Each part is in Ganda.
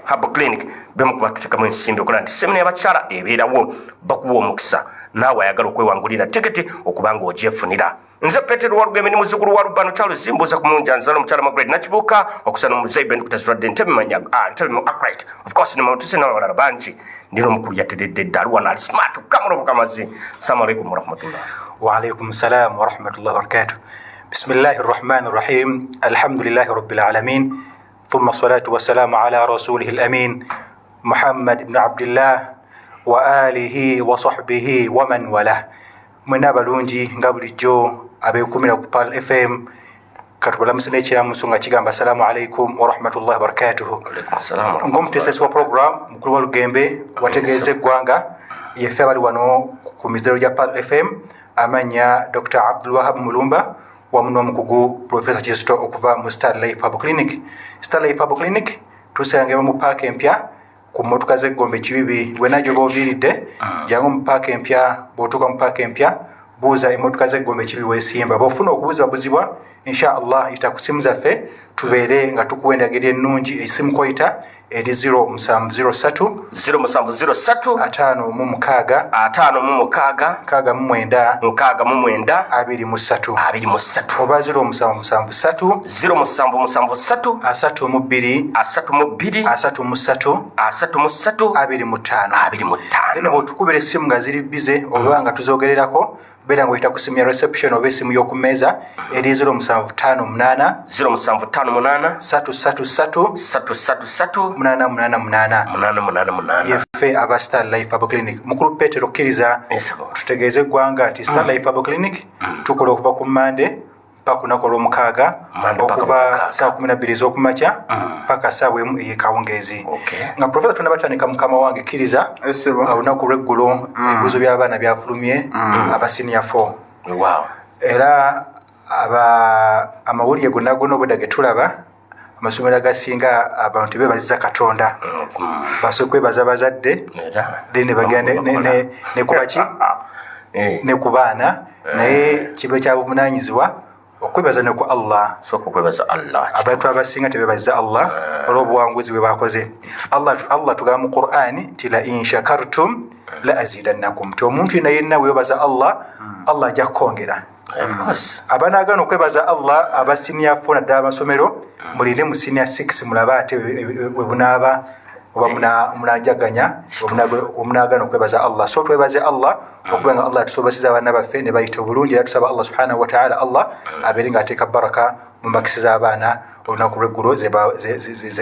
Herbal Clinic bemu kubatuteka mu nsimbi okola nti semina y'abakyala ebeerawo bakuwa omukisa naawe ayagala okwewangulira tiketi okubanga ogyefunira. Nze Petero Walugembe ni muzzukulu wa Lubano Charles mbuuza ku mulungi anzala omukyala Margaret Nakibuuka okusana mu Zaiben kutazwadde ntebe mu upright of course ni mawutuse n'abalala bangi ndino omukulu yatededde ddala wana ali smart kamula bukamazi. Assalamu alaikum warahmatullah. Wa alaikum salam warahmatullahi wabarakatuh. Bismillahir rahmanir rahim. Alhamdulillahi rabbil alamin. ثم الصلاة والسلام على رسوله الأمين محمد بن عبد الله وآله وصحبه ومن والاه. من أبلونجي قبل جو أبيكم من أقبال FM كتب لهم سنة مسونga chigamba السلام عليكم ورحمة الله وبركاته. Ngom teseswa program mukuru wa Lugembe wategeze gwanga yefebali wano ku mizero ya Pal FM amanya Dr. Abdul Wahab Mulumba wa muno mukugu Professor Kizito okuva mu Star Life Herbal Clinic. Star Life Herbal Clinic tusange mu park empya ku motoka ze Gombe Kibibi wenajo boviridde jangu mu park empya botuka mu park empya buza emotoka ze Gombe Kibibi wesimba bofuna okubuza buzibwa inshallah itakusimuza fe tubere nga tukuwendagirye nnungi esimu koita eri 0703 5 mu mukaga kaga mu mwenda abiri musatu oba 0773 asatu mu bbiri abiri mutaano eno tukubira esimu nga ziri bize oba nga tuzogererako bera ngo itakusimya reception oba esimu y'okumeza eri 0758 888 yefe aba Star Life Herbal Clinic mukuru Petero Kiriza tutegeze gwanga ati Star Life Herbal Clinic tukola okuva ku Monday paka nakola omukaga okuva saa 12 z'okumakya paka saa 1 ey'ekawungezi nga professor tunabatandika mukama wange Kiriza olunaku lw'eggulo ebibuzo by'abaana byafulumye aba senior 4 era amawulire gonna obudde ge tulaba amasomero agasinga abantu bebaziza Katonda basokwe bazabazadde ne bagenda ne kubaki ne kubaana naye kibe kya buvunanyizibwa okwebaza ne ku Allah abantu abasinga tebebaziza Allah olw'obuwanguzi bwe bakoze. Allah tugamba mu Qur'ani ti la in shakartum la azidannakum omuntu yenna webaza Allah ajja kukongera. Of course. Abana agano okwebaza Allah abasinia fona ddala amasomero mulinde mu senior 6 mulaba ate webunaba oba munajaganya omunagano okwebaza Allah. So twebaze Allah okubanga Allah tusobasiza abana baffe ne bayita bulungi era tusaba Allah subhanahu wa ta'ala Allah aberinga ateeka baraka mu makisiza abana olunaku lw'eggulo ze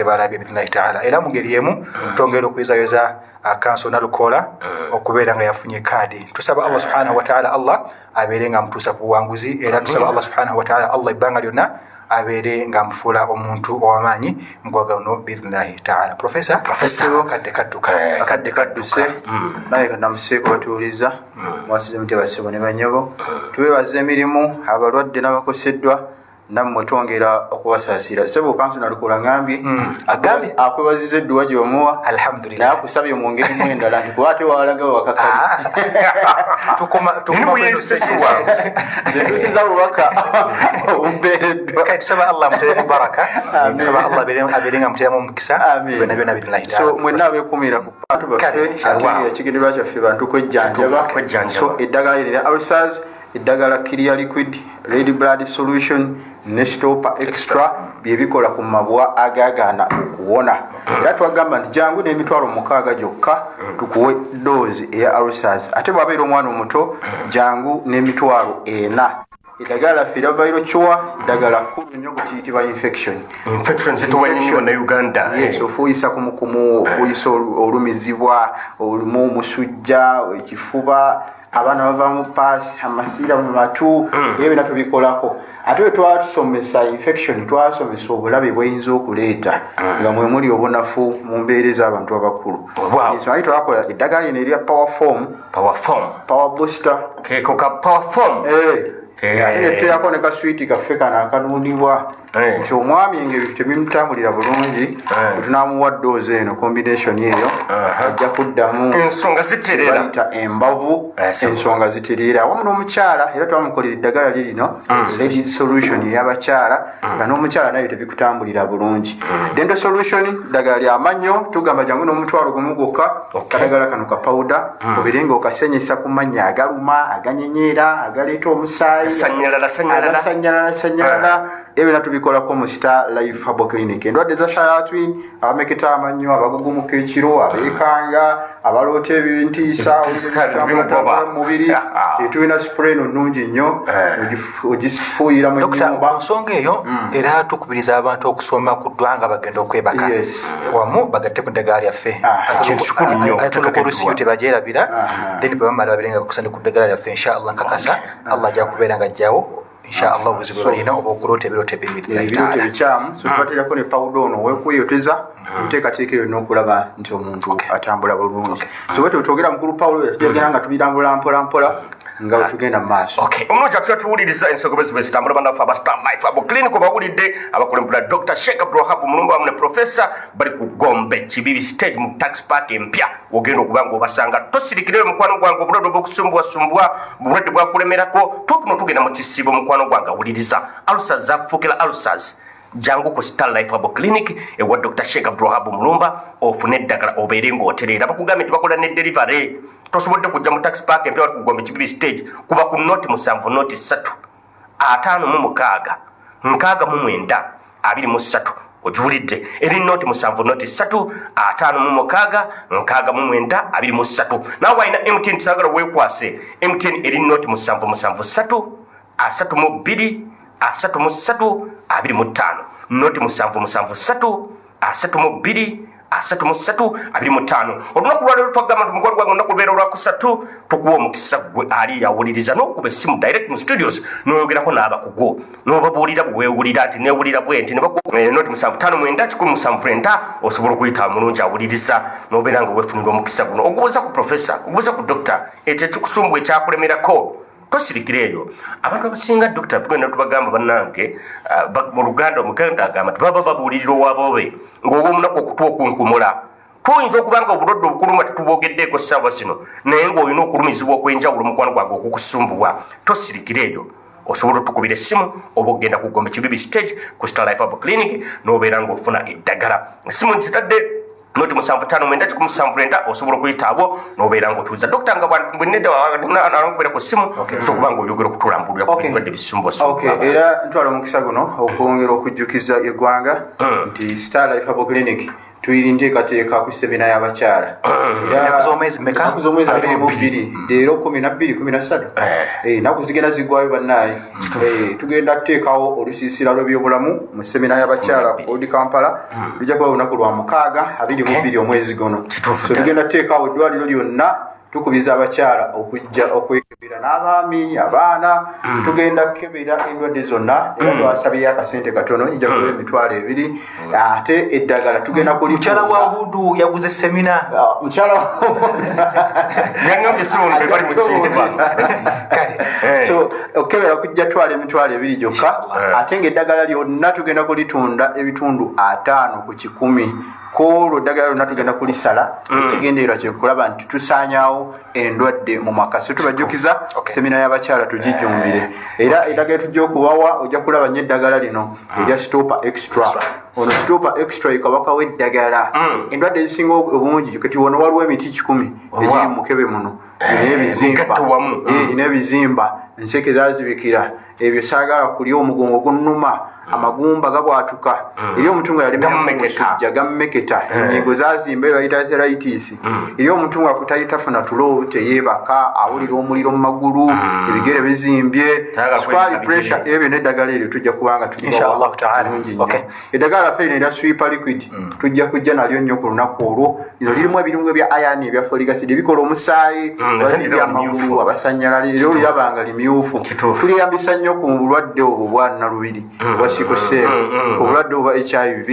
balabye bidhnillahi ta'ala. Era mu ngeri yemu tongera okwizayoza kanso nalukola okubeera nga yafunye kaadi. Tusaba Allah subhanahu wa ta'ala Allah abeere nga mutuusa ku buwanguzi era tusaba Allah subhanahu wa ta'ala Allah ebbanga lyonna abeere nga mufuula omuntu ow'amaanyi mugwagano bidhnillahi ta'ala. Professor kadde kadduse naye kanamuseeko batuuliza mwasize mutebasebo ne banyobo tubebaza emirimu abalwadde n'abakoseddwa nammwe twongera okubasaasira. Sebo kanso nalukola ngambye agambe akwebaziza edduwa gy'omuwa alhamdulillah nakusabye mu ngeri mwendala nti kwate walaga wakakali tukoma tusiza bubaka ombeereddwa tusaba Allah mutere mubaraka tusaba Allah abeerenga muteremu omukisa byonna byonna bidhnillahi ta'ala. So mwenna abeekumira ku bantu baffe ate ekigendererwa kyaffe bantu kwejjanjaba. So eddagala lino ulcers eddagala Clear Liquid Red Blood Solution ne Stopper Extra byebikola ku mabwa agagana okuwona. Era twagamba nti jangu n'emitwalo 6 gyokka tukuwe dose eya ulcers ate bwabeera omwana omuto jangu n'emitwalo 4. Eddagala Firaviro Chua eddagala kkulu nnyo kiyitibwa infection zituwanyinnyo ne Uganda. Yes, ofuyisa kumukumu ofuyisa olumizibwa olumu omusujja ekifuba abaana bava mu paasi amasiira mu matu ebyo natwe bikolako. Ate twatusomesa infection twasomesa obulabe bweyinza okuleeta nga mwe muli obunafu mu mbeera z'abantu abakulu. So ayi twakola eddagala lino erya power booster teako ne kaswiti kaffe kana akanuunibwa nti omwami engeri tebimutambulira bulungi tunamuwa doozi eno combination eyo ajja kuddamu ensonga ziterera bayita embavu ensonga zitiriira awamu n'omukyala era twamukolera eddagala lirino lady solution ey'abakyala nga n'omukyala naye tebikutambulira bulungi. Dental solution ddagala lyamannyo tugamba jangu n'omutwalo gumu gwokka. Kadagala kano kapawuda obirenga okasenyesa ku mannya agaluma aganyenyeera agaleeta omusaayi sanyalala ebyo tubikola mu Star Life Herbal Clinic. Endwadde za shayatwin, abameketa amannyo, abagugumuka ekiro, abeekanga, abaloota ebintiisa mubiri tulina spray nungi nnyo ogifuuyira mu nnyumba. Ku nsonga eyo era tukubiriza abantu okusoma ku ddwanga bagenda okwebaka wamu bagatte ku ddagala lyaffe olusiyo tebagyerabira then bwebamala babirenga bakusande ku ddagala lyaffe inshallah nkakasa Allah ajja kubeera nga ajjawo inshallah obuzibu balina oba okuloota ebirooto ebirooto ebikyamu so tubateerako ne pawuda ono wekweyoteza enteekateeka n'okulaba nti omuntu atambula bulungi. So bwe tutwogera mukulu Pawulo tujogera nga tubirambula mpola nga tugenda mu maaso. Omulungi atuya tuwuliriza ensonga bwe zitambula bannaffe aba Star Life Herbal Clinic bawulidde abakulembera Dr. Sheikh Abdulwahab Mulumba wamu ne Professor bali ku Gombe Kibibi stage mu tax park empya ogenda okuba ng'obasanga tosirikireyo mukwano gwange obulwadde bw'okusumbwasumbwa bulwadde bwakulemerako tutuno tugenda mu kisiibo mukwano gwange awuliriza alusas zakufuukira alusas jangu ku Star Life Herbal Clinic ewa Dr. Sheikh Abdulwahab Mulumba ofune eddagala obeere ng'otereera bakugambye nti bakola ne delivery tosobodde kujja mu tax park empya wali ku Gombe Kibibi stage kuba ku noti 7 noti 3 5 6 23 ojuulidde eri noti 7 noti 3 5 6 23 nawe ayina MTN tisagala weekwase MTN eri noti 7 3 32 25 noti 7 3 25 olunaku lwaleero twagamba nti mukolo gwange olunaku lubeera olwakusatu tukuwa omukisa gwe ali yawuliriza n'okuba essimu direct mu studios n'oyogerako n'abakugu n'obabuulira bwe weewulira nti neewulira bwe nti noti 759 osobola okuyita mulungi awuliriza n'obeera nga weefunira omukisa guno ogubuuza ku professor ogubuuza ku doctor ekyo ekikusumbwa ekyakulemerako tosirikireeyo abantu abasinga Dr. Tugenda tubagamba bannange mu Luganda omuganda agamba nti baba babuulirira owaboobe ng'oba omunaku okutwa okunkumula tuyinza okuba nga obulwadde obukuluma tetubwogeddeeko ssaawa zino naye ng'olina okulumizibwa okw'enjawulo mukwano gwange okukusumbuwa tosirikireeyo osobola otukubira essimu oba ogenda ku Gombe Kibibi stage ku Star Life Herbal Clinic n'obeera ng'ofuna eddagala essimu nzitadde noti 759 osobola okuyitaabo n'obeera ng'otuuza dokita nga bwenedda ku ssimu sokuba ng'oyogera okutulambulira ku birwadde bisumbuasumbu. Era ntwala omukisa guno okwongera okujjukiza eggwanga nti Star Life Herbal Clinic tuyiri nteekateeka ku semina y'abakyala z'omwezi 22 leero 12-13 ennaku zigenda ziggwayo bannaaye tugenda kuteekawo olusiisira lw'ebyobulamu mu semina y'abakyala ku Old Kampala lujja kuba lunaku lwa 6-22 omwezi guno. So tugenda kuteekawo eddwaliro lyonna tukubiza abakyala okujja okwekebera n'abaami abaana tugenda kukebera endwadde zonna era twasabyeyo akasente katono nija kuba $200 ate eddagala tugenda mukyala wa Hudu yaguze semina so okukebera kujja twala $200 gyokka ate ng'eddagala lyonna tugenda kulitunda ebitundu 5 ku 100 kolo ddagala lyonna tugenda kulisala ekigendeerwa kyekulaba nti tusaanyaawo endwadde mu maka. So tubajjukiza semina y'abakyala tugijjumbire era eddagala tujja okuwawa ojja kulaba nnyo eddagala lino erya Stopa Extra. Ono Stopa Extra ekabaka w'eddagala endwadde ezisinga obungi kati wano waliwo emiti 10 egiri mu mukebe muno n'ebizimba enseke zaazibikira ebyo saagala kulya omugongo gunnuma amagumba gabwatuka eri omuntu nga yalememusujja gammeketa enyigo zaazimba ebayita arthritis eri omuntu nga kutayitafuna tulo teyeebaka awulira omuliro mu magulu ebigere bizimbye square pressure ebyo n'eddagala eryo tujja kubanga tulibulungi nnyo. Eddagala laffe lino erya Sweeper Liquid tujja kujja nalyo nnyo ku lunaku olwo lino lirimu ebirungo ebya iron ebya folic acid ebikola omusaayi bazimbye amagulu abasanyalala eryo liraba nga limyufu tuliyambisa nnyo ku bulwadde obwo bwa nnalubiri obwa sikosel obulwadde obwa HIV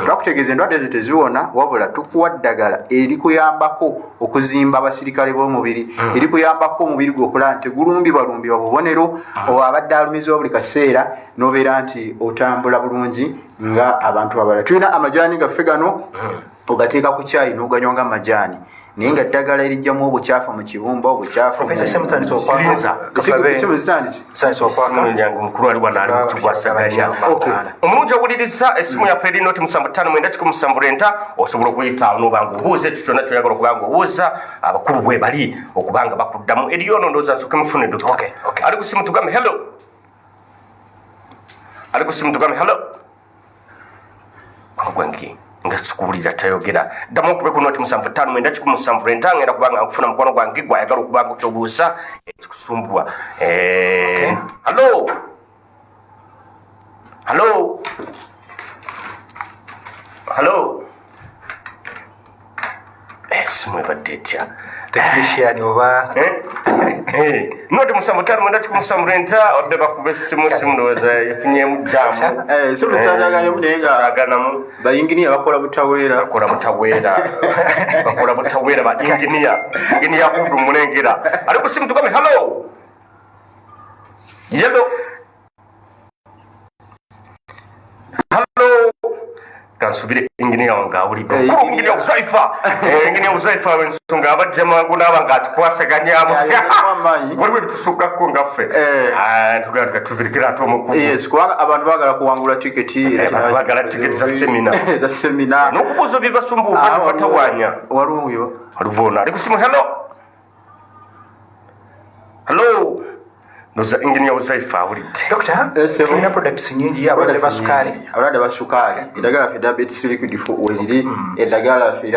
twakutegeeza endwadde ezo teziwona wabula tukuwa ddagala erikuyambako okuzimba abasirikale b'omubiri erikuyambako omubiri gwe okulaba nti gulumbibwalumbibwa bubonero abadde alumizibwa buli kaseera n'obeera nti otambula bulungi nga abantu abalala. Tulina amajani gaffe gano ogateeka ku caayi n'oganywa nga majaani naye nga ddagala erijjamu obukyafu mu kibumba obukyafu omulungi owuliriza esimu yaffe eri noti 7597 osobola okuyita nobanga obuuza ekyo kyonna kyoyagala okubanga obuuza abakulu bwe bali okubanga bakuddamu eriyo nondooza nsooke mufune dokita ali ku simu tugambe hello ali ku simu tugambe hello gwangi nga kikuwulira tayogera ddamu okube ku noti 7597 era kubanga nkufuna mukono gwange gwayagala okubanga okyobuuza ekikusumbwa hallo hallo hallo esimu ebadde etya technician oba noti 7597 odde bakuba essimu ndowooza efunyemu jamu simu zitandaganyemu naye nga bayinginiya bakola butaweera ba inginiya kudu mulengera ali ku simu tugambe hallo yelo hallo kansubire inginiya wange awulidde inginiya uzaifa wensonga abajja mangu naaba nga akikwasaganyamu waliwo ebitusukkako ngaffe tugaa tubirikira ate omukulu kubanga abantu baagala kuwangula tiketi bagala tiketi za semina n'okubuuza byebasumbuuka batawanya waliwo walivoona ali ku simu hello noza inginiya uzaifa awulidde tulina products nyingi abalwadde basukaali eddagala ffe diabetes liquid weliri eddagala ffe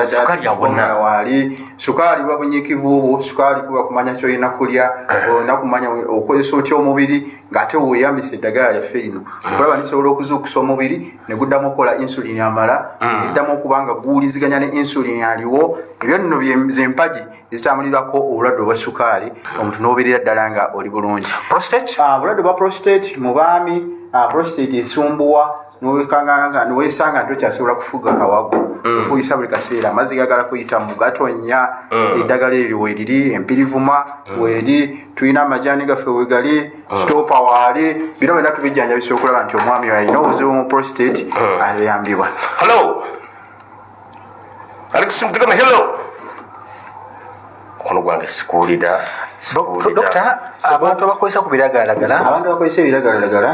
waali sukaali buba bunyiikivu bwo sukaali kuba kumanya kyolina kulya olina kumanya okozesa otya omubiri ng'ate weeyambisa eddagala lyaffe lino okulaba nisobola okuzuukusa omubiri ne guddamu okukola insulini amala eddamu okuba nga guwuliziganya ne insulini aliwo ebyo nno zempagi ezitambulirako obulwadde obwa sukaali omuntu n'obeerera ddala nga oli bulungi bulwadde bwa prostate mu baami prostate esumbuwa niweesanga nti okyasobola kufuga kawago ofuyisa buli kaseera amazzi gagala kuyitamu gatonya eddagala eryo weeriri empirivuma weeri tulina amajaani gaffe wegali stopa waali bino byonna tubijjanjabisa okulaba nti omwami alina obuzibu mu prostate ayambibwa mukono gwange sikuwulira Dokta, abantu abakozesa ku biragalalagala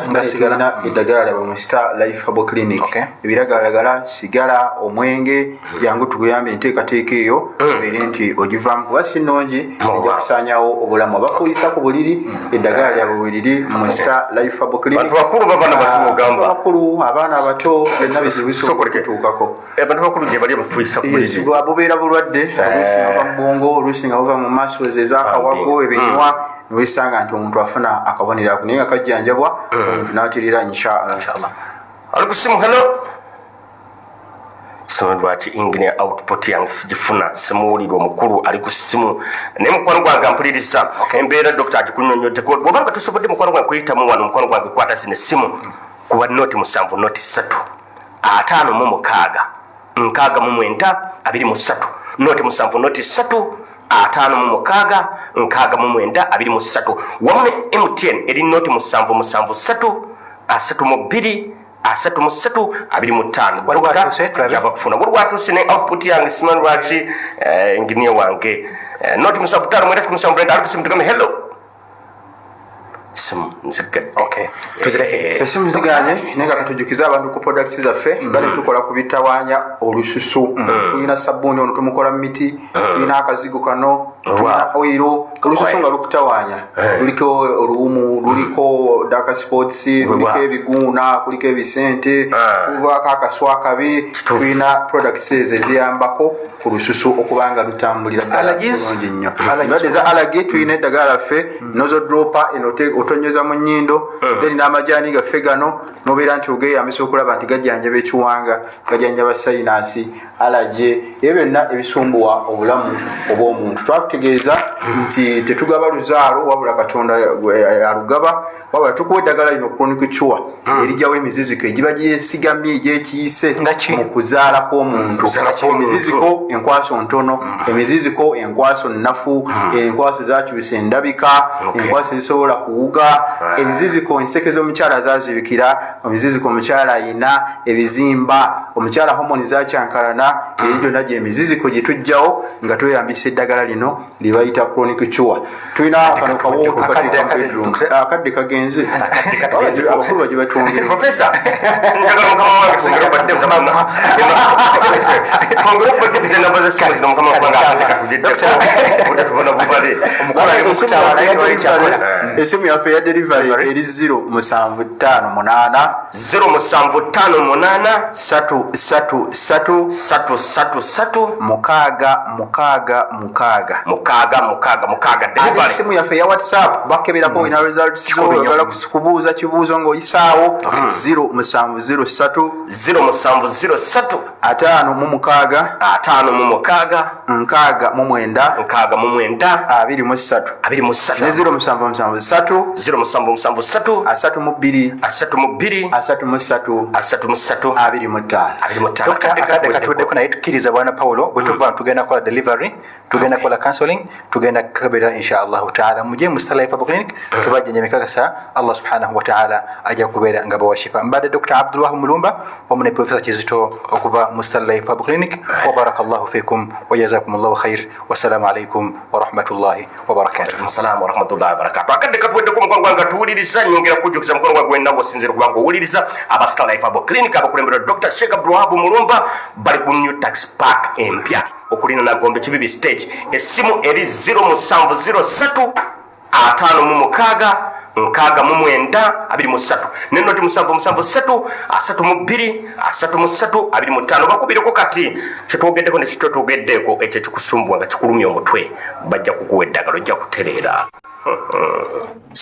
nga sigala eddagala lyabwe mu Star Life Herbal Clinic ebiragalalagala sigala omwenge jangu tuguyambe enteekateeka eyo ebeere nti ogivaamu kuba si nnungi ejja kusaanyawo obulamu abafuyisa ku buliri eddagala lyabwe weriri mu Star Life Herbal Clinic bakulu abaana abato byonna bizibisobola okutuukako abantu bakulu gye bali abafuyisa ku buliri bubeera bulwadde oluusi nga buva mu bwongo oluusi nga buva mu maaso ez'akawago ebinywa niwesanga nti omuntu afuna akabonero ako naye nga kajjanjabwa omuntu n'atirira inshallah ali ku simu hello simu lwaki ingine output yange sigifuna simuwulirwa omukulu ali ku simu naye mukwano gwange ampuliriza embeera dokita agikunyonyodeko bwobanga tosobodde mukwano gwange kuyitamu wano mukwano gwange kwata zino essimu kuba noti 7 noti 3 56 693 noti 7 noti 3 56 693 wamu ne MTN eri noti 773 32 35 jaba kufuna watuuse ne output yange simanyi lwaki inginiya wange noti 75 ali kusimu tugame hello simu nzigadde esimu ziganye naye nga katujukiza abantu ku products zaffe nga netukola ku bitawaanya olususu tulina sabbuuni ono tumukola mu miti tulina akazigo kano tulina oyiro olususu nga lukutawaanya luliko oluwumu luliko daka sports luliko ebiguuna kuliko ebisente kubako akaswa kabi tulina products ezo eziyambako ku lususu okubanga lutambulira bulungi nnyo ndwadde za allergy tulina eddagala laffe nozodropa eno otonyoza mu nnyindo then n'amajaani gaffe gano nobeera nti ogeeyambisa okulaba nti gajjanjaba ekiwanga gajjanjaba sayinasi allergy ebyo byonna ebisumbuwa obulamu obw'omuntu twakutegeeza nti tetugaba luzaalo wabula katonda alugaba wabula tukuwa eddagala lino chronic cure erijjawo emiziziko egiba gyesigamye egyekiyise mu kuzaala kw'omuntu emiziziko enkwaso ntono emiziziko enkwaso nnafu enkwaso zakyusa endabika enkwaso ezisobola okuwuga ebiziziko enseke z'omukyala zazibikira emiziziko omukyala ayina ebizimba omukyala homoni zakyankalana eri gyonna gyemiziziko gyetujjawo nga tweyambisa eddagala lino libayita chronic cure tulina kano kawooto akadde kagenze abakulu baje batwongere Professor njagala mukama wange kusengera badde mukama kongera kubagiriza namba za simu zino mukama wange esimu yaffe ya delivery eri 075 3 esimu yaffe ya whatsapp bakeberako ina results oyagala kubuuza kibuuzo ng'oyisaawo 0703 5 mu mukaaga 6 23 ne 0773 katuweddeko naye tukkiriza bwana Paulo bwe tuva tugenda kola delivery tugenda kola counseling tugenda kukebera insha allahu taala muje mu Star Life Clinic tubajjanye mikakasa Allah subhanahu wa taala ajja kubeera nga bawashifa mbadde Dr. Abdul Wahab Mulumba omune Professor Kizito okuva mu Star Life Clinic wa barakallahu fikum wa jazakumullahu khair wassalamu alaikum wa rahmatullahi wa barakatuh. Assalamu warahmatullahi wabarakatuh. Akadde katuweddeko mukono gwange tuwuliriza nyongera kujjukiza mukono gwa gwenda ng'osinzira kubanga owuliriza aba Star Life Clinic abakulemberwa Dr. Sheikh Abdul Wahab Mulumba bali ku New Tax Park empya okulina na Gombe Kibibi stage essimu eri 0703 5 6 nenoti 773 32 bakubireko kati kyetwogeddeko ne kitotwogeddeko ekyo kikusumbwa nga kikulumya omutwe bajja kukuwa eddagala ojja kutereera